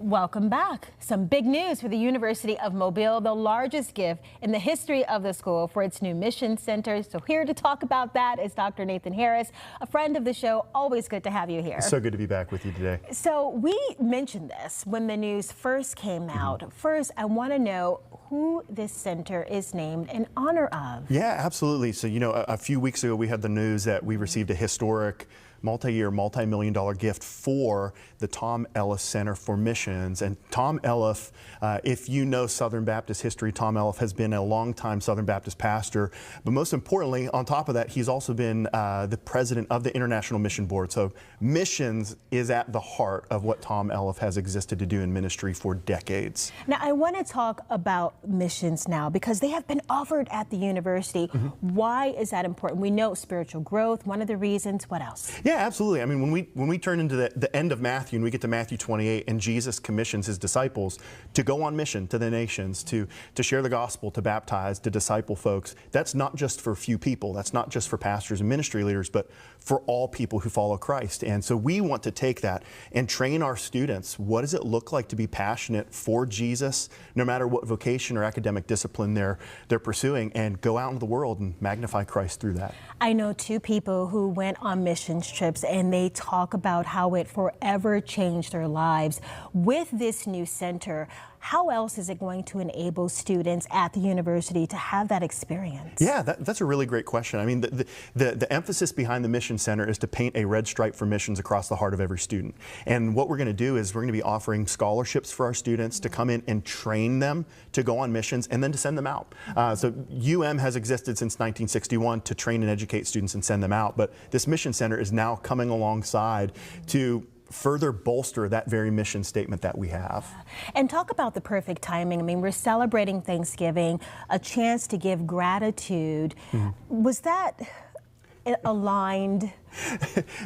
Welcome back. Some big news for the University of Mobile, the largest gift in the history of the school for its new mission center. So here to talk about that is Dr. Nathan Harris, a friend of the show. Always good to have you here. So good to be back with you today. So we mentioned this when the news first came out. First, I want to know who this center is named in honor of. Yeah, absolutely. So, you know, a few weeks ago we had the news that we received a historic multi-year, multi-million-dollar gift for the Tom Ellis Center for Missions. And Tom Ellis, if you know Southern Baptist history, Tom Ellis has been a longtime Southern Baptist pastor. But most importantly, on top of that, he's also been the president of the International Mission Board. So missions is at the heart of what Tom Ellis has existed to do in ministry for decades. Now, I want to talk about missions now because they have been offered at the university. Why is that important? We know spiritual growth, one of the reasons. What else? Yeah, absolutely. I mean, when we turn into the end of Matthew and we get to Matthew 28 and Jesus commissions his disciples to go on mission to the nations, to share the gospel, to baptize, to disciple folks, that's not just for a few people. That's not just for pastors and ministry leaders, but for all people who follow Christ. And so we want to take that and train our students. What does it look like to be passionate for Jesus, no matter what vocation or academic discipline they're pursuing, and go out into the world and magnify Christ through that? I know two people who went on missions trips and they talk about how it forever changed their lives. With this new center, how else is it going to enable students at the university to have that experience? Yeah, that's a really great question. I mean, the emphasis behind the Mission Center is to paint a red stripe for missions across the heart of every student. And what we're going to do is we're going to be offering scholarships for our students to come in and train them to go on missions and then to send them out. So UM has existed since 1961 to train and educate students and send them out. But this Mission Center is now coming alongside to further bolster that very mission statement that we have. And talk about the perfect timing. I mean, we're celebrating Thanksgiving, a chance to give gratitude. Was that aligned?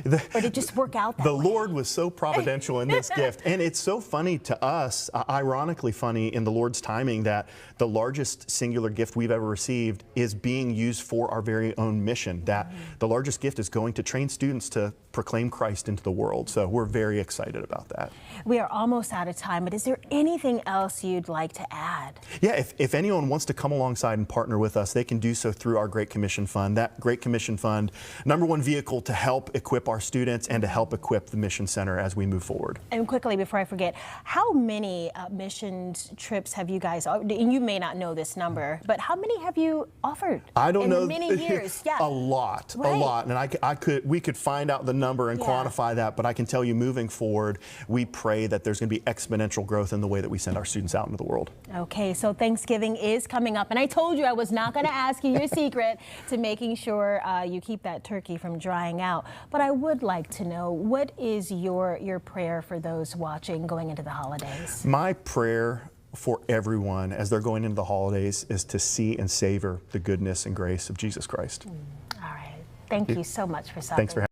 Or did it just work out that way? The Lord was so providential in this gift. And it's so funny to us, ironically funny in the Lord's timing, that the largest singular gift we've ever received is being used for our very own mission. That the largest gift is going to train students to proclaim Christ into the world. So we're very excited about that. We are almost out of time, but is there anything else you'd like to add? Yeah, if anyone wants to come alongside and partner with us, they can do so through our Great Commission Fund. That Great Commission Fund, #1 vehicle to help equip our students and to help equip the Mission Center as we move forward. And quickly, before I forget, how many missions trips have you guys, and you may not know this number, but how many have you offered? I don't know. In many years, yeah. A lot, right. A lot. And we could find out the number and quantify that, but I can tell you moving forward, we pray that there's going to be exponential growth in the way that we send our students out into the world. Okay, so Thanksgiving is coming up, and I told you I was not going to ask you your secret to making sure you keep that turkey from drying out. But I would like to know, what is your prayer for those watching going into the holidays? My prayer for everyone as they're going into the holidays is to see and savor the goodness and grace of Jesus Christ. All right. Thank you so much for stopping. Thanks for having me.